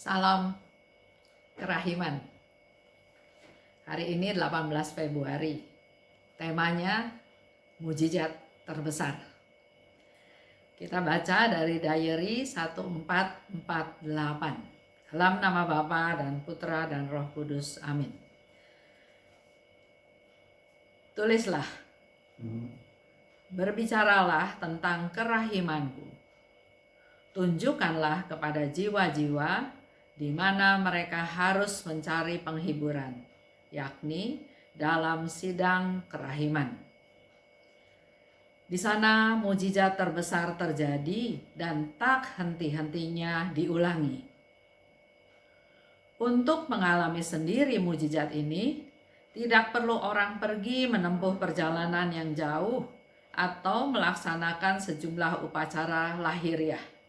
Salam kerahiman. Hari ini 18 Februari. Temanya mujizat terbesar. Kita baca dari diary 1448. Dalam nama Bapa dan Putra dan Roh Kudus. Amin. Tulislah. Berbicaralah tentang kerahimanku. Tunjukkanlah kepada jiwa-jiwa di mana mereka harus mencari penghiburan, yakni dalam sidang kerahiman. Di sana mujizat terbesar terjadi dan tak henti-hentinya diulangi. Untuk mengalami sendiri mujizat ini, tidak perlu orang pergi menempuh perjalanan yang jauh atau melaksanakan sejumlah upacara lahiriah.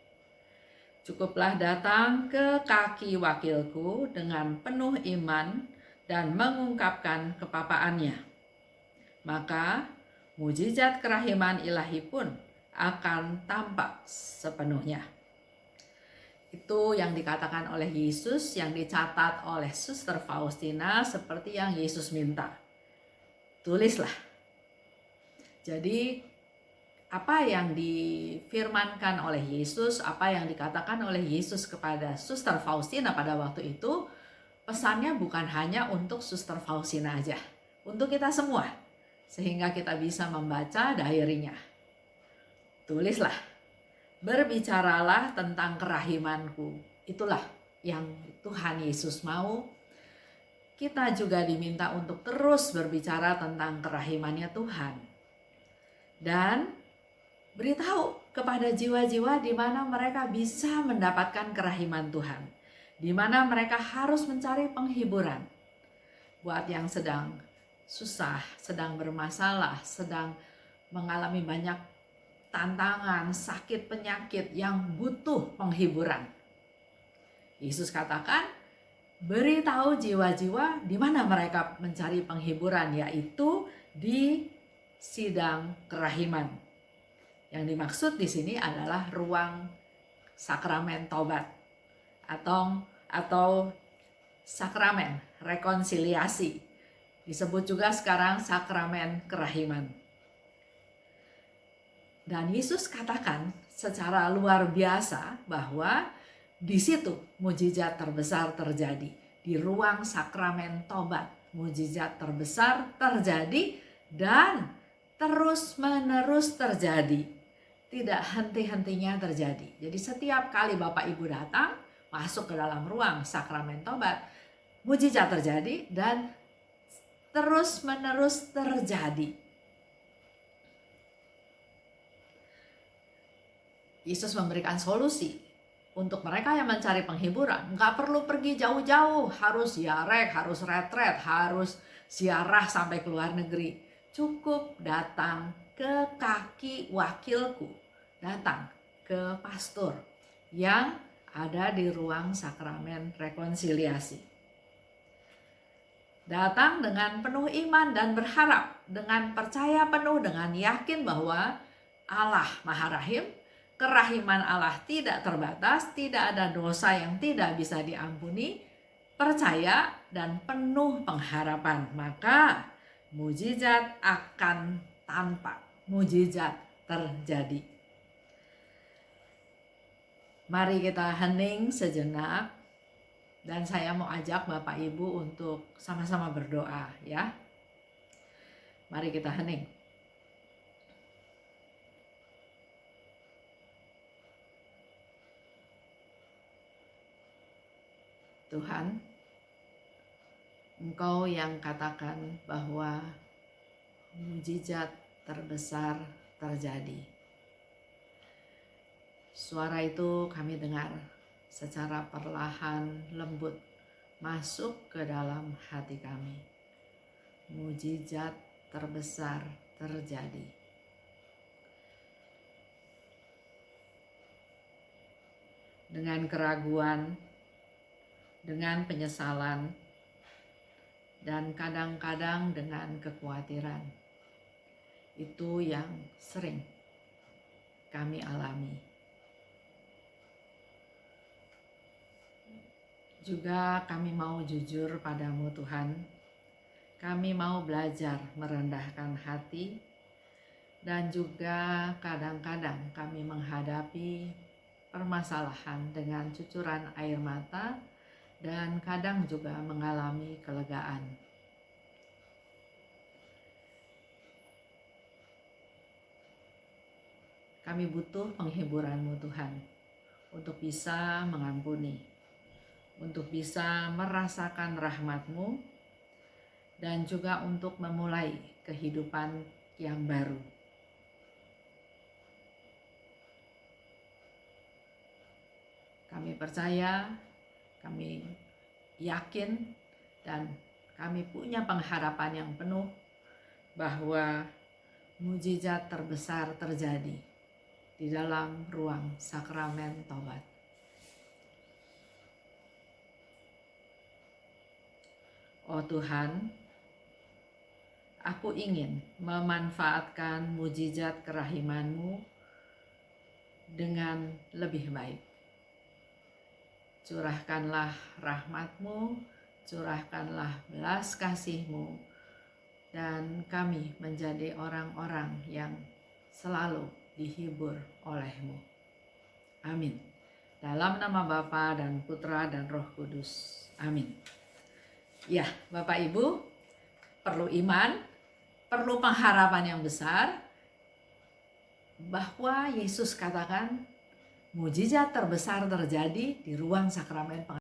Cukuplah datang ke kaki wakilku dengan penuh iman dan mengungkapkan kepapaannya. Maka mujizat kerahiman ilahi pun akan tampak sepenuhnya. Itu yang dikatakan oleh Yesus, yang dicatat oleh Suster Faustina seperti yang Yesus minta. Tulislah. Jadi apa yang difirmankan oleh Yesus, apa yang dikatakan oleh Yesus kepada Suster Faustina pada waktu itu, pesannya bukan hanya untuk Suster Faustina aja, untuk kita semua, sehingga kita bisa membaca diary-nya. Tulislah, berbicaralah tentang kerahimanku. Itulah yang Tuhan Yesus mau. Kita juga diminta untuk terus berbicara tentang kerahimannya Tuhan. Dan beritahu kepada jiwa-jiwa di mana mereka bisa mendapatkan kerahiman Tuhan, di mana mereka harus mencari penghiburan. Buat yang sedang susah, sedang bermasalah, sedang mengalami banyak tantangan, sakit, penyakit yang butuh penghiburan. Yesus katakan, beritahu jiwa-jiwa di mana mereka mencari penghiburan, yaitu di sidang kerahiman. Yang dimaksud di sini adalah ruang sakramen tobat atau sakramen rekonsiliasi. Disebut juga sekarang sakramen kerahiman. Dan Yesus katakan secara luar biasa bahwa di situ mujizat terbesar terjadi. Di ruang sakramen tobat, mujizat terbesar terjadi dan terus-menerus terjadi. Tidak henti-hentinya terjadi. Jadi setiap kali Bapak Ibu datang, masuk ke dalam ruang sakramen tobat, mujizat terjadi dan terus-menerus terjadi. Yesus memberikan solusi untuk mereka yang mencari penghiburan. Nggak perlu pergi jauh-jauh, harus ziarah, harus retret, harus ziarah sampai ke luar negeri. Cukup datang ke kaki wakilku, datang ke pastor yang ada di ruang sakramen rekonsiliasi. Datang dengan penuh iman dan berharap, dengan percaya penuh, dengan yakin bahwa Allah Maha Rahim, kerahiman Allah tidak terbatas, tidak ada dosa yang tidak bisa diampuni, percaya dan penuh pengharapan. Maka mujizat akan tampak, mujizat terjadi. Mari kita hening sejenak dan saya mau ajak Bapak Ibu untuk sama-sama berdoa ya. Mari kita hening. Tuhan, Engkau yang katakan bahwa mujizat terbesar terjadi. Suara itu kami dengar secara perlahan lembut masuk ke dalam hati kami. Mujizat terbesar terjadi. Dengan keraguan, dengan penyesalan, dan kadang-kadang dengan kekhawatiran. Itu yang sering kami alami. Juga kami mau jujur padamu Tuhan. Kami mau belajar merendahkan hati, dan juga kadang-kadang kami menghadapi permasalahan dengan cucuran air mata, dan kadang juga mengalami kelegaan. Kami butuh penghiburan-Mu Tuhan, untuk bisa mengampuni, untuk bisa merasakan rahmat-Mu, dan juga untuk memulai kehidupan yang baru. Kami percaya, kami yakin, dan kami punya pengharapan yang penuh bahwa mujizat terbesar terjadi di dalam ruang sakramen tobat. Oh Tuhan, aku ingin memanfaatkan mujizat kerahiman-Mu dengan lebih baik. Curahkanlah rahmat-Mu, curahkanlah belas kasih-Mu, dan kami menjadi orang-orang yang selalu dihibur oleh-Mu. Amin. Dalam nama Bapa dan Putra dan Roh Kudus. Amin. Ya, Bapak Ibu, perlu iman, perlu pengharapan yang besar, bahwa Yesus katakan mujizat terbesar terjadi di ruang sakramen pengajian.